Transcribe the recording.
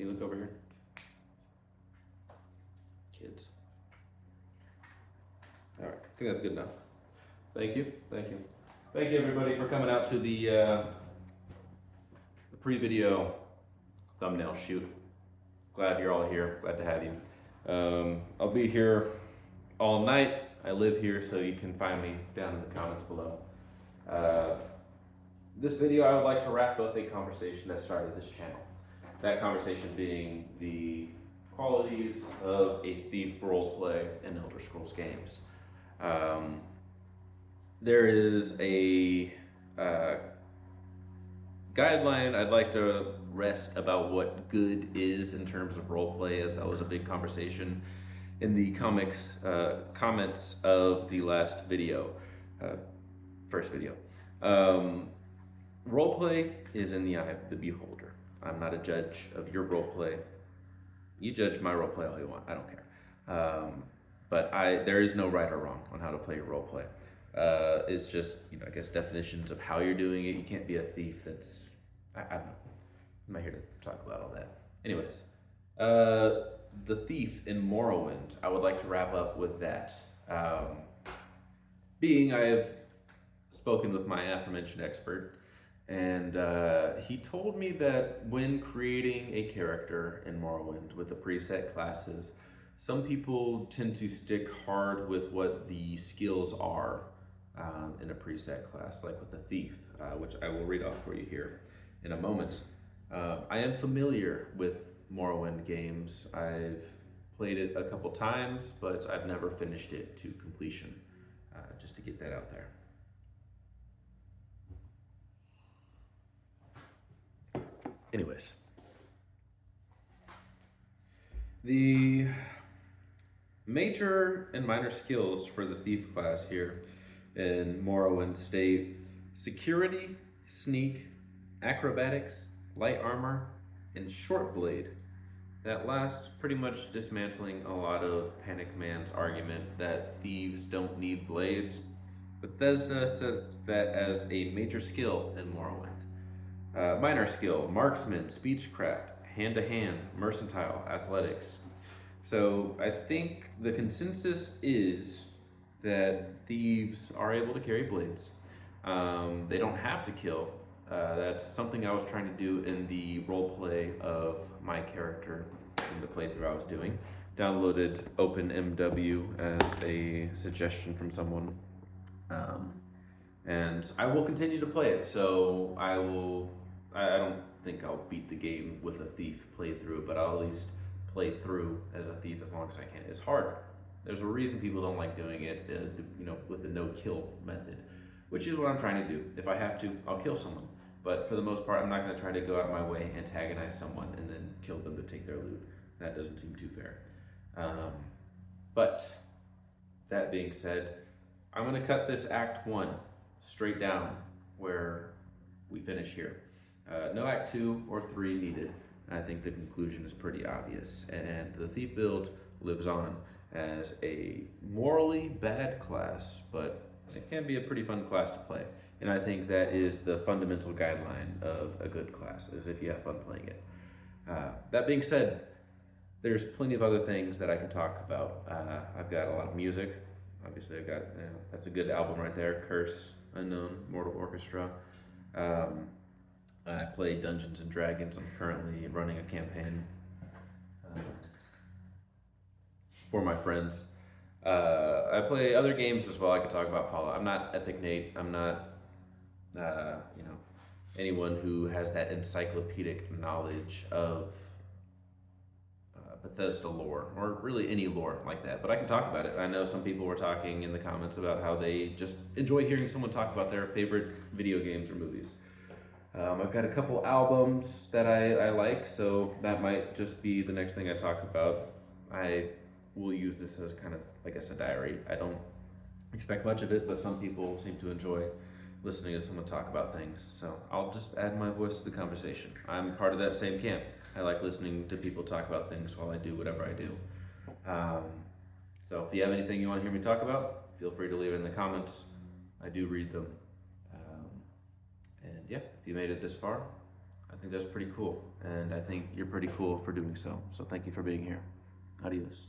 Can you look over here? Kids. All right, I think that's good enough. Thank you, thank you. Thank you everybody for coming out to the pre-video thumbnail shoot. Glad you're all here, glad to have you. I'll be here all night. I live here, so you can find me down in the comments below. This video, I would like to wrap up a conversation that started this channel. That conversation being the qualities of a thief roleplay in Elder Scrolls games. There is a guideline I'd like to rest about what good is in terms of roleplay, as that was a big conversation in the comments of the last video, first video. Roleplay is in the eye of the beholder. I'm not a judge of your roleplay. You judge my roleplay all you want. I don't care. But there is no right or wrong on how to play your roleplay. It's just, I guess definitions of how you're doing it. You can't be a thief that's, I don't know. I'm not here to talk about all that. Anyways, the thief in Morrowind, I would like to wrap up with that. Being I have spoken with my aforementioned expert, and he told me that when creating a character in Morrowind with the preset classes, some people tend to stick hard with what the skills are in a preset class, like with the thief, which I will read off for you here in a moment. I am familiar with Morrowind games. I've played it a couple times, but I've never finished it to completion, just to get that out there. Anyways, the major and minor skills for the thief class here in Morrowind state security, sneak, acrobatics, light armor, and short blade. That last pretty much dismantling a lot of Panic Man's argument that thieves don't need blades. Bethesda says that as a major skill in Morrowind. Minor skill, marksman, speechcraft, hand-to-hand, mercantile, athletics. So I think the consensus is that thieves are able to carry blades. They don't have to kill. That's something I was trying to do in the roleplay of my character in the playthrough I was doing. Downloaded OpenMW as a suggestion from someone. And I will continue to play it, so I don't think I'll beat the game with a thief playthrough, but I'll at least play through as a thief as long as I can. It's hard. There's a reason people don't like doing it, with the no-kill method, which is what I'm trying to do. If I have to, I'll kill someone. But for the most part, I'm not going to try to go out of my way, antagonize someone, and then kill them to take their loot. That doesn't seem too fair. But that being said, I'm going to cut this Act 1 straight down where we finish here. No Act 2 or 3 needed. I think the conclusion is pretty obvious. And the Thief build lives on as a morally bad class, but it can be a pretty fun class to play. And I think that is the fundamental guideline of a good class, is if you have fun playing it. That being said, there's plenty of other things that I can talk about. I've got a lot of music. Obviously, I've got, that's a good album right there, Curse, Unknown, Mortal Orchestra. I play Dungeons and Dragons. I'm currently running a campaign for my friends. I play other games as well. I could talk about Fallout. I'm not Epic Nate. I'm not, anyone who has that encyclopedic knowledge of Bethesda lore, or really any lore like that. But I can talk about it. I know some people were talking in the comments about how they just enjoy hearing someone talk about their favorite video games or movies. I've got a couple albums that I like, so that might just be the next thing I talk about. I will use this as kind of, I guess, a diary. I don't expect much of it, but some people seem to enjoy listening to someone talk about things. So I'll just add my voice to the conversation. I'm part of that same camp. I like listening to people talk about things while I do whatever I do. So if you have anything you want to hear me talk about, feel free to leave it in the comments. I do read them. And yeah, if you made it this far, I think that's pretty cool, and I think you're pretty cool for doing so. So thank you for being here. Adios.